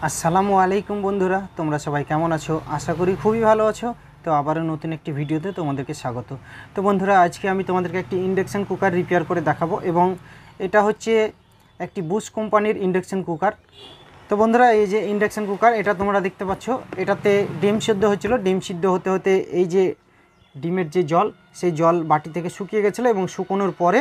আসসালামু আলাইকুম বন্ধুরা, তোমরা সবাই কেমন আছো? আশা করি খুবই ভালো আছো। তো আবারও নতুন একটি ভিডিওতে তোমাদেরকে স্বাগত। তো বন্ধুরা, আজকে আমি তোমাদেরকে একটি ইন্ডাকশান কুকার রিপেয়ার করে দেখাবো এবং এটা হচ্ছে একটি বুশ কোম্পানির ইন্ডাকশান কুকার। তো বন্ধুরা, এই যে ইন্ডাকশান কুকার, এটা তোমরা দেখতে পাচ্ছ, এটাতে ডিম সিদ্ধ হচ্ছিল। ডিম সিদ্ধ হতে হতে এই যে ডিমের যে জল, সেই জল বাটি থেকে শুকিয়ে গেছিলো এবং শুকোনোর পরে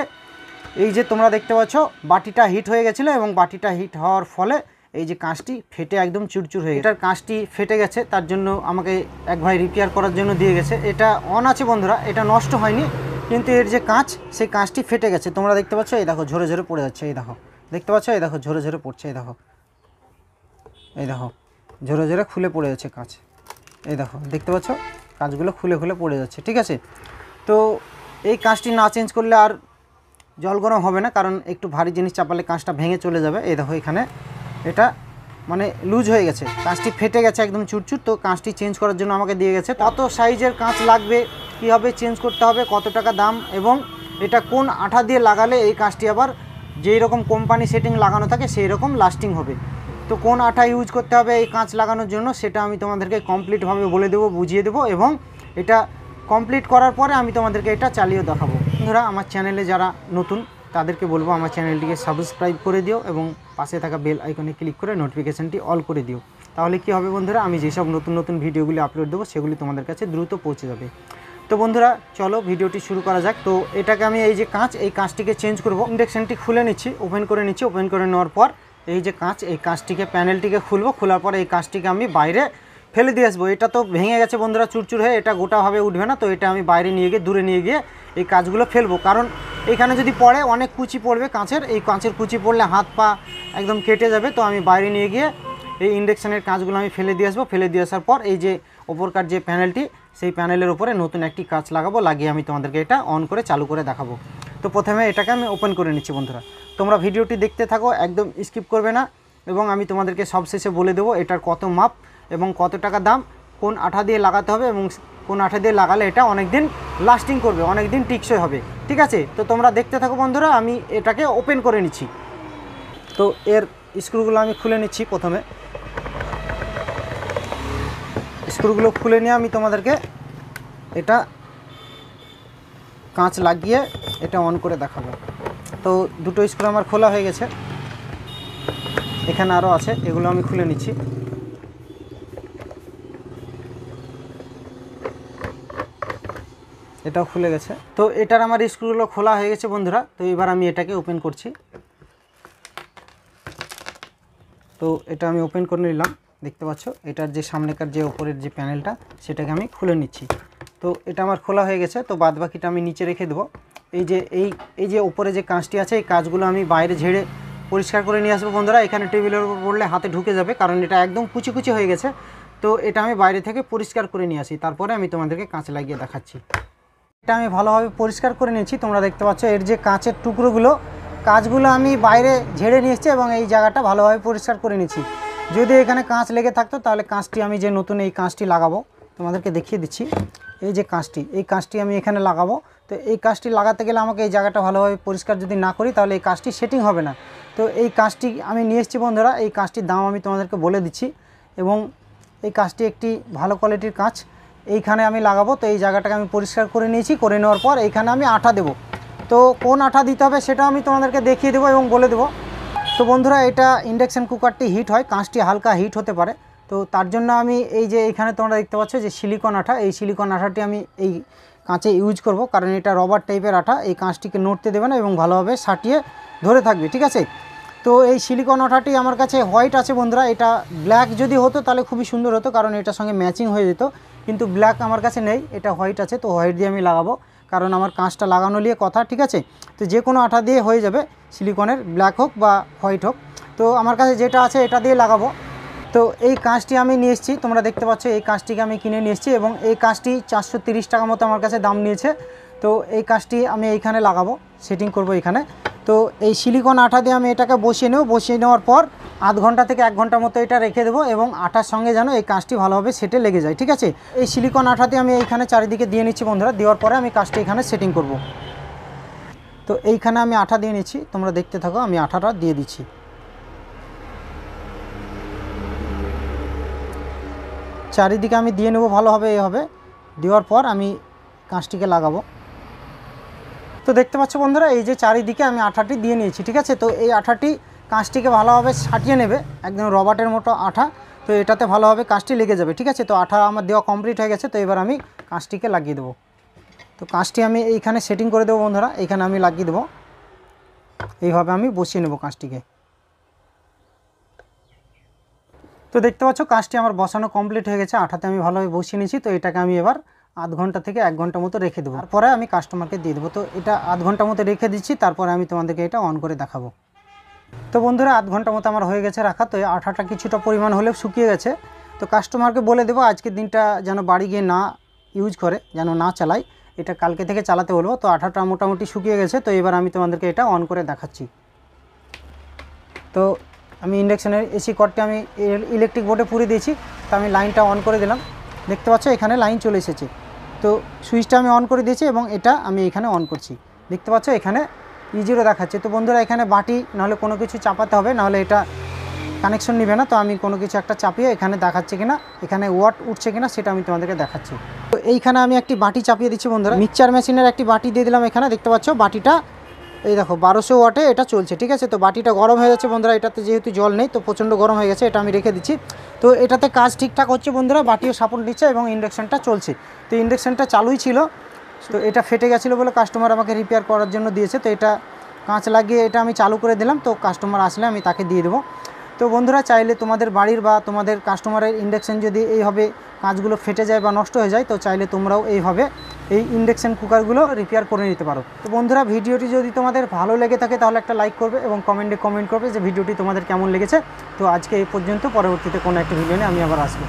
এই যে তোমরা দেখতে পাচ্ছ বাটিটা হিট হয়ে গেছিলো এবং বাটিটা হিট হওয়ার ফলে এই যে কাঁচটি ফেটে একদম চুরচুর হয়ে গেছে। এটার কাঁচটি ফেটে গেছে, তার জন্য আমাকে এক ভাই রিপেয়ার করার জন্য দিয়ে গেছে। এটা অন আছে বন্ধুরা, এটা নষ্ট হয়নি, কিন্তু এর যে কাঁচ, সেই কাঁচটি ফেটে গেছে। তোমরা দেখতে পাচ্ছ, এই দেখো ঝরে ঝরে পড়ে যাচ্ছে। এই দেখো দেখতে পাচ্ছ, এই দেখো ঝরে ঝরে পড়ছে। এই দেখো ঝরে ঝরে খুলে পড়ে যাচ্ছে কাঁচ। এই দেখো দেখতে পাচ্ছ, কাঁচগুলো খুলে খুলে পড়ে যাচ্ছে। ঠিক আছে, তো এই কাঁচটি না চেঞ্জ করলে আর জল গরম হবে না, কারণ একটু ভারী জিনিস চাপালে কাঁচটা ভেঙে চলে যাবে। এই দেখো এখানে এটা মানে লুজ হয়ে গেছে, কাঁচটি ফেটে গেছে একদম চুরচুর। তো কাঁচটি চেঞ্জ করার জন্য আমাকে দিয়ে গেছে। কত সাইজের কাঁচ লাগবে, কীভাবে চেঞ্জ করতে হবে, কত টাকা দাম, এবং এটা কোন আঠা দিয়ে লাগালে এই কাঁচটি আবার যেই রকম কোম্পানি সেটিং লাগানো থাকে সেই রকম লাস্টিং হবে। তো কোন আঠা ইউজ করতে হবে এই কাঁচ লাগানোর জন্য, সেটা আমি তোমাদেরকে কমপ্লিটভাবে বলে দেবো, বুঝিয়ে দেবো, এবং এটা কমপ্লিট করার পরে আমি তোমাদেরকে এটা চালিয়ে দেখাবো। বন্ধুরা, আমার চ্যানেলে যারা নতুন তাদেরকে বলবো আমার চ্যানেলটিকে সাবস্ক্রাইব করে দিও এবং পাশে থাকা বেল আইকনে ক্লিক করে নোটিফিকেশানটি অল করে দিও। তাহলে কি হবে বন্ধুরা, আমি যেসব নতুন নতুন ভিডিওগুলি আপলোড দেবো সেগুলি তোমাদের কাছে দ্রুত পৌঁছে যাবে। তো বন্ধুরা, চলো ভিডিওটি শুরু করা যাক। তো এটাকে আমি এই যে কাঁচ, এই কাঁচটিকে চেঞ্জ করব। ইন্ডাকশানটি খুলে নিচ্ছি, ওপেন করে নিচ্ছি। ওপেন করে নেওয়ার পর এই যে কাঁচ, এই কাঁচটিকে প্যানেলটিকে খুলবো। খোলার পর এই কাঁচটিকে আমি বাইরে ফেলে দিয়ে আসবো। এটা তো ভেঙে গেছে বন্ধুরা, চুরচুর হয়ে, এটা গোটাভাবে উঠবে না। তো এটা আমি বাইরে নিয়ে গিয়ে, দূরে নিয়ে গিয়ে এই কাঁচগুলো ফেলবো, কারণ এখানে যদি পড়ে অনেক কুচি পড়বে কাঁচের। এই কাঁচের কুচি পড়লে হাত পা একদম কেটে যাবে। তো আমি বাইরে নিয়ে গিয়ে এই ইন্ডাকশানের কাঁচগুলো আমি ফেলে দিয়ে আসবো। ফেলে দিয়ে আসার পর এই যে ওপরকার যে প্যানেলটি, সেই প্যানেলের উপরে নতুন একটি কাঁচ লাগাবো। লাগিয়ে আমি তোমাদেরকে এটা অন করে চালু করে দেখাবো। তো প্রথমে এটাকে আমি ওপেন করে নিচ্ছি। বন্ধুরা, তোমরা ভিডিওটি দেখতে থাকো, একদম স্কিপ করবে না, এবং আমি তোমাদেরকে সবশেষে বলে দেবো এটার কত মাপ এবং কত টাকা দাম, কোন আঠা দিয়ে লাগাতে হবে এবং কোন আঠা দিয়ে লাগালে এটা অনেক দিন লাস্টিং করবে, অনেক দিন টিকসই হবে। ঠিক আছে, তো তোমরা দেখতে থাকো বন্ধুরা, আমি এটাকে ওপেন করে নিচ্ছি। তো এর স্ক্রুগুলো আমি খুলে নিচ্ছি। প্রথমে স্ক্রুগুলো খুলে নিয়ে আমি তোমাদেরকে এটা কাঁচ লাগিয়ে এটা অন করে দেখাবো। তো দুটো স্ক্রু আমার খোলা হয়ে গেছে, এখানে আরও আছে, এগুলো আমি খুলে নিচ্ছি। এটাও খুলে গেছে। তো এটার আমার স্ক্রুগুলো খোলা হয়ে গেছে বন্ধুরা। তো এবার আমি এটাকে ওপেন করছি। তো এটা আমি ওপেন করে নিলাম। দেখতে পাচ্ছ, এটার যে সামনেকার যে ওপরের যে প্যানেলটা, সেটাকে আমি খুলে নিচ্ছি। তো এটা আমার খোলা হয়ে গেছে। তো বাদ বাকিটা আমি নিচে রেখে দেবো। এই যে ওপরে যে কাঁচটি আছে, এই কাঁচগুলো আমি বাইরে ঝেড়ে পরিষ্কার করে নিয়ে আসবো বন্ধুরা। এখানে টেবিলের উপর পড়লে হাতে ঢুকে যাবে, কারণ এটা একদম কুচি কুচি হয়ে গেছে। তো এটা আমি বাইরে থেকে পরিষ্কার করে নিয়ে আসি, তারপরে আমি তোমাদেরকে কাঁচ লাগিয়ে দেখাচ্ছি। এটা আমি ভালোভাবে পরিষ্কার করে নিয়েছি। তোমরা দেখতে পাচ্ছ এর যে কাঁচের টুকরোগুলো, কাঁচগুলো আমি বাইরে ঝেড়ে নিয়ে এসেছি এবং এই জায়গাটা ভালোভাবে পরিষ্কার করে নিয়েছি। যদি এখানে কাঁচ লেগে থাকতো তাহলে কাঁচটি আমি যে নতুন এই কাঁচটি লাগাবো, তোমাদেরকে দেখিয়ে দিচ্ছি। এই যে কাঁচটি, এই কাঁচটি আমি এখানে লাগাবো। তো এই কাঁচটি লাগাতে গেলে আমাকে এই জায়গাটা ভালোভাবে পরিষ্কার যদি না করি তাহলে এই কাঁচটি সেটিং হবে না। তো এই কাঁচটি আমি নিয়ে এসেছি বন্ধুরা। এই কাঁচটির দাম আমি তোমাদেরকে বলে দিচ্ছি, এবং এই কাঁচটি একটি ভালো কোয়ালিটির কাঁচ। এইখানে আমি লাগাবো। তো এই জায়গাটাকে আমি পরিষ্কার করে নিয়েছি। করে নেওয়ার পর এইখানে আমি আঠা দেবো। তো কোন আঠা দিতে হবে সেটা আমি তোমাদেরকে দেখিয়ে দেবো এবং বলে দেবো। তো বন্ধুরা, এটা ইন্ডাকশান কুকারটি হিট হয়, কাঁচটি হালকা হিট হতে পারে। তো তার জন্য আমি এই যে এইখানে তোমরা দেখতে পাচ্ছ যে সিলিকন আঠা, এই সিলিকন আঠাটি আমি এই কাঁচে ইউজ করব, কারণ এটা রবার টাইপের আঠা, এই কাঁচটিকে নড়তে দেবে না এবং ভালোভাবে সাটিয়ে ধরে থাকবে। ঠিক আছে, তো এই সিলিকন আঠাটি আমার কাছে হোয়াইট আছে বন্ধুরা। এটা ব্ল্যাক যদি হতো তাহলে খুবই সুন্দর হতো, কারণ এটার সঙ্গে ম্যাচিং হয়ে যেত, কিন্তু ব্ল্যাক আমার কাছে নেই, এটা হোয়াইট আছে। তো হোয়াইট দিয়ে আমি লাগাবো, কারণ আমার কাঁচটা লাগানো নিয়ে কথা। ঠিক আছে, তো যে কোনো আঠা দিয়ে হয়ে যাবে, সিলিকনের, ব্ল্যাক হোক বা হোয়াইট হোক। তো আমার কাছে যেটা আছে এটা দিয়ে লাগাবো। তো এই কাঁচটি আমি নিয়ে এসেছি, তোমরা দেখতে পাচ্ছ এই কাঁচটিকে আমি কিনে নিয়ে এসেছি, এবং এই কাঁচটি 430 টাকা মতো আমার কাছে দাম নিয়েছে। তো এই কাঁচটি আমি এইখানে লাগাবো, সেটিং করব এখানে। তো এই সিলিকন আঠা দিয়ে আমি এটাকে বসিয়ে নেব। বসিয়ে নেওয়ার পর আধ ঘন্টা থেকে 1 ঘন্টা মতো এটা রেখে দেবো, এবং আঠার সঙ্গে যেন এই কাঁচটি ভালোভাবে সেটে লেগে যায়। ঠিক আছে, এই সিলিকন আঠাটি আমি এইখানে চারিদিকে দিয়ে নিচ্ছি বন্ধুরা। দেওয়ার পরে আমি কাঁচটি এখানে সেটিং করব। তো এইখানে আমি আঠা দিয়ে নিচ্ছি, তোমরা দেখতে থাকো, আমি আঠাটা দিয়ে দিচ্ছি। চারিদিকে আমি দিয়ে নেব ভালোভাবে, এইভাবে দেওয়ার পর আমি কাঁচটিকে লাগাবো। তো দেখতে পাচ্ছ বন্ধুরা, এই যে চারিদিকে আমি আঠাটি দিয়ে নিয়েছি, ঠিক আছে। তো এই আঠাটি কাঁচটিকে ভালোভাবে ছাটিয়ে নেবে, একদম রবারের মতো আঠা। তো এটাতে ভালোভাবে কাঁচটি লেগে যাবে, ঠিক আছে। তো আঠা আমার দেওয়া কমপ্লিট হয়ে গেছে। তো এবার আমি কাঁচটিকে লাগিয়ে দেবো। তো কাঁচটি আমি এইখানে সেটিং করে দেবো বন্ধুরা, এইখানে আমি লাগিয়ে দেবো। এইভাবে আমি বসিয়ে নেব কাঁচটিকে। তো দেখতে পাচ্ছ কাঁচটি আমার বসানো কমপ্লিট হয়ে গেছে, আঠাতে আমি ভালোভাবে বসিয়ে নিয়েছি। তো এটাকে আমি এবার আধ ঘন্টা থেকে 1 ঘন্টা মতো রেখে দেবো, তারপরে আমি কাস্টমারকে দিয়ে দেবো। তো এটা আধ ঘন্টা মতো রেখে দিচ্ছি, তারপরে আমি তোমাদেরকে এটা অন করে দেখাবো। তো বন্ধুরা, আধ ঘন্টা মতো আমার হয়ে গেছে রাখা। তো এই আঠাটা কিছুটা পরিমাণ হলেও শুকিয়ে গেছে। তো কাস্টমারকে বলে দেবো আজকের দিনটা যেন বাড়ি গিয়ে না ইউজ করে, যেন না চালায়, এটা কালকে থেকে চালাতে বলবো। তো আঠাটা মোটামুটি শুকিয়ে গেছে। তো এবার আমি তোমাদেরকে এটা অন করে দেখাচ্ছি। তো আমি ইন্ডাকশানের এসি কর্ডটি আমি ইলেকট্রিক বোর্ডে পুড়ে দিয়েছি। তো আমি লাইনটা অন করে দিলাম, দেখতে পাচ্ছ এখানে লাইন চলে এসেছে। তো সুইচটা আমি অন করে দিয়েছি এবং এটা আমি এখানে অন করছি, দেখতে পাচ্ছ এখানে E0 দেখাচ্ছে। তো বন্ধুরা, এখানে বাটি নাহলে কোনো কিছু চাপাতে হবে, নাহলে এটা কানেকশন নেবে না। তো আমি কোনো কিছু একটা চাপিয়ে এখানে দেখাচ্ছে কিনা, এখানে ওয়াট উঠছে কিনা সেটা আমি তোমাদেরকে দেখাচ্ছি। তো এইখানে আমি একটি বাটি চাপিয়ে দিচ্ছি বন্ধুরা, মিক্সচার মেশিনের একটি বাটি দিয়ে দিলাম এখানে, দেখতে পাচ্ছ বাটিটা এই দেখো 1200 ওয়াটে এটা চলছে, ঠিক আছে। তো বাটিটা গরম হয়ে যাচ্ছে বন্ধুরা, এটাতে যেহেতু জল নেই তো প্রচণ্ড গরম হয়ে গেছে, এটা আমি রেখে দিচ্ছি। তো এটাতে কাজ ঠিকঠাক হচ্ছে বন্ধুরা, বাটিও সাপোর্ট দিচ্ছে এবং ইন্ডাকশানটা চলছে। তো ইন্ডাকশানটা চালুই ছিল, তো এটা ফেটে গেছিলো বলে কাস্টমার আমাকে রিপেয়ার করার জন্য দিয়েছে। তো এটা কাঁচ লাগিয়ে এটা আমি চালু করে দিলাম। তো কাস্টমার আসলে আমি তাকে দিয়ে দেবো। তো বন্ধুরা, চাইলে তোমাদের বাড়ির বা তোমাদের কাস্টমারের ইন্ডাকশান যদি এইভাবে কাঁচগুলো ফেটে যায় বা নষ্ট হয়ে যায়, তো চাইলে তোমরাও এইভাবে এই ইন্ডাকশান কুকারগুলো রিপেয়ার করে নিতে পারো। তো বন্ধুরা, ভিডিওটি যদি তোমাদের ভালো লেগে থাকে তাহলে একটা লাইক করবে এবং কমেন্টে কমেন্ট করবে যে ভিডিওটি তোমাদের কেমন লেগেছে। তো আজকে এই পর্যন্ত, পরবর্তীতে কোনো একটা ভিডিও নিয়ে আমি আবার আসবো।